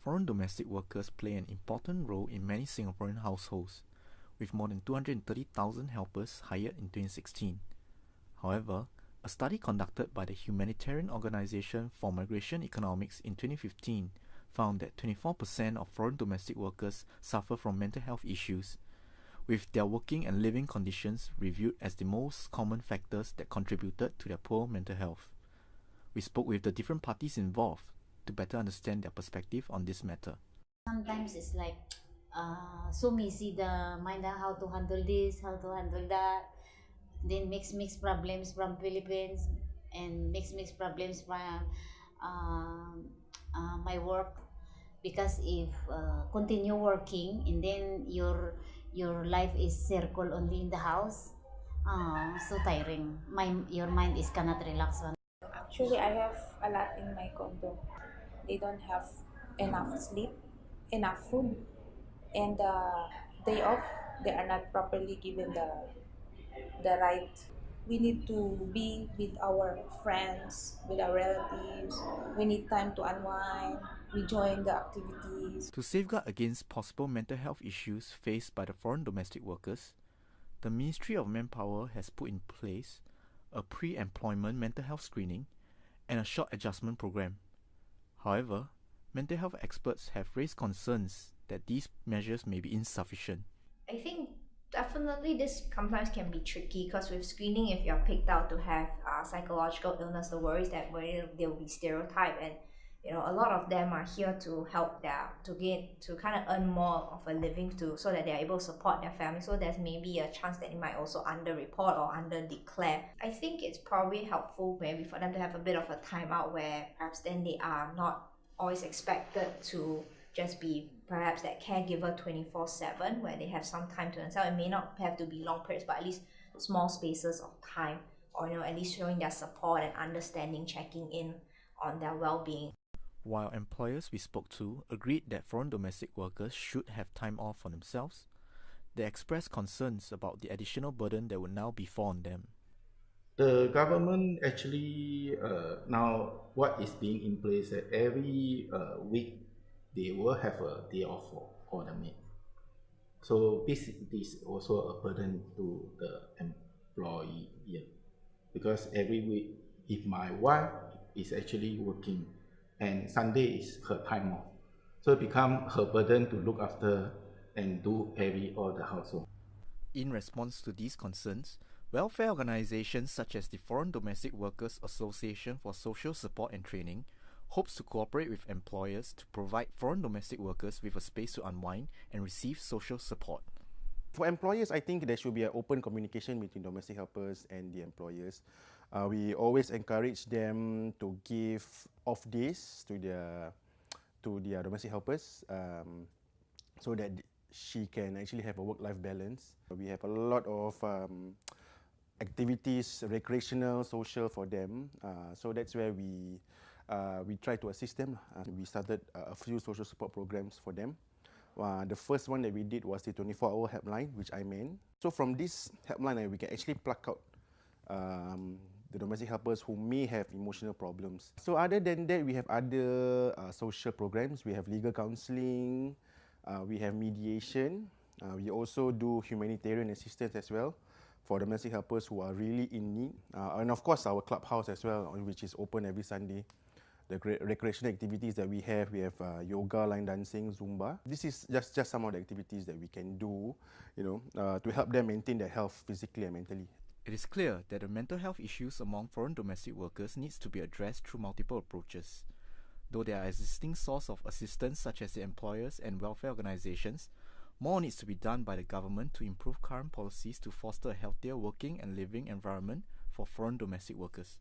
Foreign domestic workers play an important role in many Singaporean households, with more than 230,000 helpers hired in 2016. However, a study conducted by the Humanitarian Organization for Migration Economics in 2015 found that 24% of foreign domestic workers suffer from mental health issues, with their working and living conditions reviewed as the most common factors that contributed to their poor mental health. We spoke with the different parties involved to better understand their perspective on this matter. Sometimes it's like so messy the mind how to handle this, how to handle that. Then mix problems from Philippines and mix problems from my work, because if continue working and then your life is circle only in the house, so tiring. Your mind is cannot relax on. Actually, I have a lot in my condo. They don't have enough sleep, enough food, and day off, they are not properly given the right. We need to be with our friends, with our relatives. We need time to unwind. We join the activities. To safeguard against possible mental health issues faced by the foreign domestic workers, the Ministry of Manpower has put in place a pre-employment mental health screening and a short adjustment program. However, mental health experts have raised concerns that these measures may be insufficient. I think definitely this sometimes can be tricky, because with screening, if you're picked out to have psychological illness, the worries that there will be stereotyped, and a lot of them are here to help to kind of earn more of a living so that they're able to support their family. So there's maybe a chance that they might also underreport or underdeclare. I think it's probably helpful maybe for them to have a bit of a timeout, where perhaps then they are not always expected to just be perhaps that caregiver 24/7, where they have some time to themselves. It may not have to be long periods, but at least small spaces of time, or at least showing their support and understanding, checking in on their well-being. While employers we spoke to agreed that foreign domestic workers should have time off for themselves, they expressed concerns about the additional burden that would now befall on them. The government actually now what is being in place that every week they will have a day off for the maid. So this is also a burden to the employee, because every week if my wife is actually working and Sunday is her time off, so it becomes her burden to look after and do all the household. In response to these concerns, welfare organizations such as the Foreign Domestic Workers Association for Social Support and Training hopes to cooperate with employers to provide foreign domestic workers with a space to unwind and receive social support. For employers, I think there should be an open communication between domestic helpers and the employers. We always encourage them to give off days to their domestic helpers, so that she can actually have a work-life balance. We have a lot of activities, recreational, social for them. So that's where we try to assist them. We started a few social support programs for them. The first one that we did was the 24-hour helpline, which I meant. So from this helpline, we can actually pluck out the domestic helpers who may have emotional problems. So other than that, we have other social programs. We have legal counselling, we have mediation. We also do humanitarian assistance as well for domestic helpers who are really in need. And of course, our clubhouse as well, which is open every Sunday. The recreational activities that we have yoga, line dancing, Zumba. This is just some of the activities that we can do, to help them maintain their health physically and mentally. It is clear that the mental health issues among foreign domestic workers needs to be addressed through multiple approaches. Though there are existing sources of assistance such as the employers and welfare organizations, more needs to be done by the government to improve current policies to foster a healthier working and living environment for foreign domestic workers.